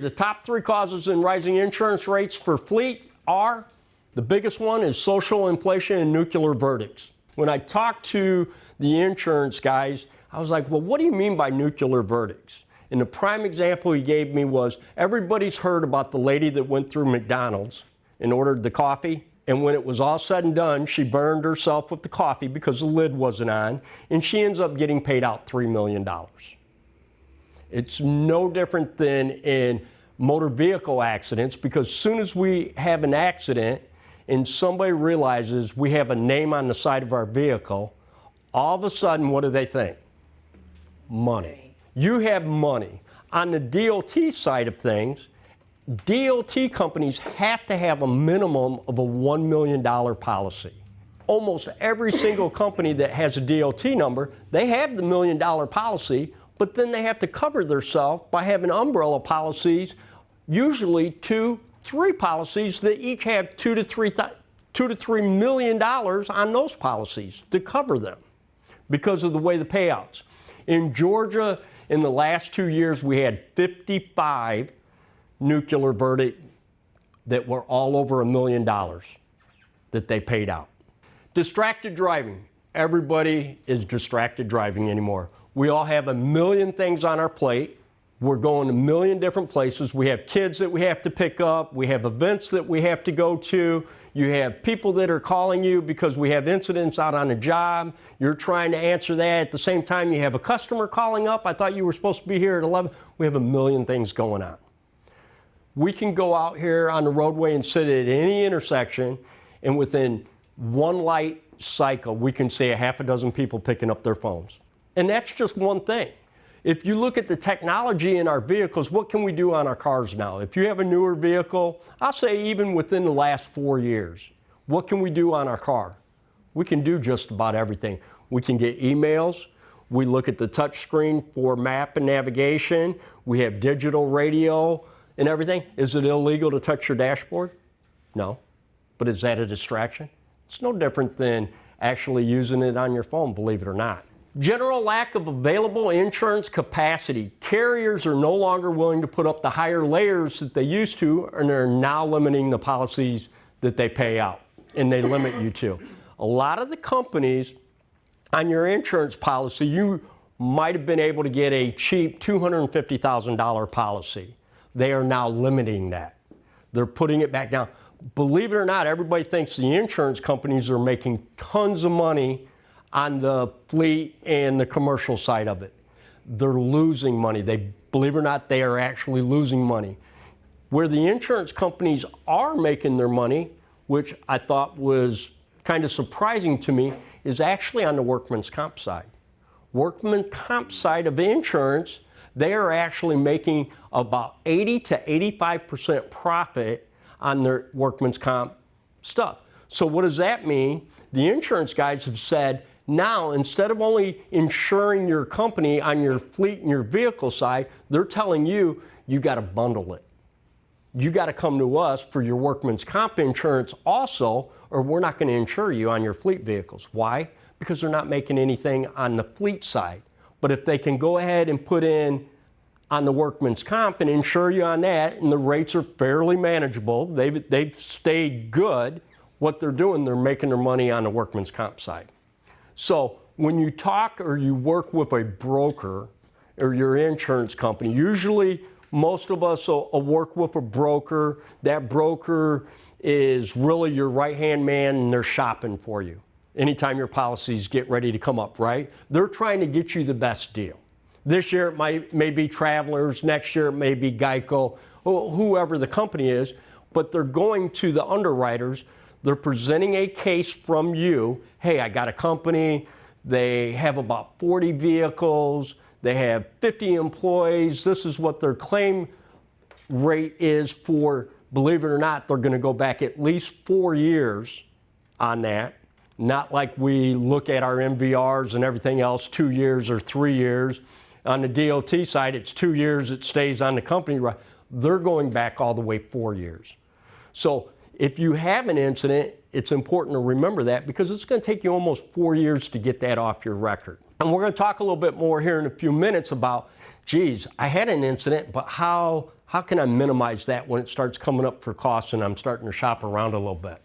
The top 3 causes in rising insurance rates for fleet are, the biggest one is social inflation and nuclear verdicts. When I talked to the insurance guys, I was like, well, what do you mean by nuclear verdicts? And the prime example he gave me was, everybody's heard about the lady that went through McDonald's and ordered the coffee. And when it was all said and done, she burned herself with the coffee because the lid wasn't on, and she ends up getting paid out $3 million. It's no different than in motor vehicle accidents, because as soon as we have an accident and somebody realizes we have a name on the side of our vehicle, all of a sudden, what do they think? Money. You have money. On the DOT side of things, DOT companies have to have a minimum of a $1 million policy. Almost every single company that has a DOT number, they have the $1 million policy, but then they have to cover themselves by having umbrella policies, usually 2, 3 policies that each have $2 to $3 million on those policies to cover them because of the way the payouts. In Georgia, in the last 2 years, we had 55 nuclear verdicts that were all over $1 million that they paid out. Distracted driving. Everybody is distracted driving anymore. We all have a million things on our plate. We're going to a million different places. We have kids that we have to pick up. We have events that we have to go to. You have people that are calling you because we have incidents out on a job. You're trying to answer that. At the same time, you have a customer calling up. I thought you were supposed to be here at 11. We have a million things going on. We can go out here on the roadway and sit at any intersection, and within one light cycle, we can see a half a dozen people picking up their phones. And that's just one thing. If you look at the technology in our vehicles, what can we do on our cars now? If you have a newer vehicle, I'll say even within the last 4 years, what can we do on our car? We can do just about everything. We can get emails. We look at the touch screen for map and navigation. We have digital radio and everything. Is it illegal to touch your dashboard? No. But is that a distraction? It's no different than actually using it on your phone, believe it or not. General lack of available insurance capacity. Carriers are no longer willing to put up the higher layers that they used to, and they're now limiting the policies that they pay out, and they limit you to. A lot of the companies on your insurance policy, you might have been able to get a cheap $250,000 policy. They are now limiting that. They're putting it back down. Believe it or not, everybody thinks the insurance companies are making tons of money on the fleet and the commercial side of it. They're losing money. Believe it or not, they are actually losing money. Where the insurance companies are making their money, which I thought was kind of surprising to me, is actually on the workman's comp side. Workman's comp side of insurance, they are actually making about 80 to 85% profit on their workman's comp stuff. So what does that mean? The insurance guys have said, now, instead of only insuring your company on your fleet and your vehicle side, they're telling you, you got to bundle it. You got to come to us for your workman's comp insurance also, or we're not going to insure you on your fleet vehicles. Why? Because they're not making anything on the fleet side. But if they can go ahead and put in on the workman's comp and insure you on that, and the rates are fairly manageable, they've stayed good, what they're doing, they're making their money on the workman's comp side. So when you talk or you work with a broker or your insurance company, usually most of us will work with a broker. That broker is really your right-hand man, and they're shopping for you anytime your policies get ready to come up, right? They're trying to get you the best deal. This year it may be Travelers, next year it may be Geico, whoever the company is, but they're going to the underwriters. They're presenting a case from you. Hey, I got a company. They have about 40 vehicles. They have 50 employees. This is what their claim rate is for, believe it or not, they're going to go back at least 4 years on that. Not like we look at our MVRs and everything else, 2 years or 3 years. On the DOT side, it's 2 years. It stays on the company. They're going back all the way 4 years. So if you have an incident, it's important to remember that because it's going to take you almost 4 years to get that off your record. And we're going to talk a little bit more here in a few minutes about, geez, I had an incident, but how can I minimize that when it starts coming up for costs and I'm starting to shop around a little bit?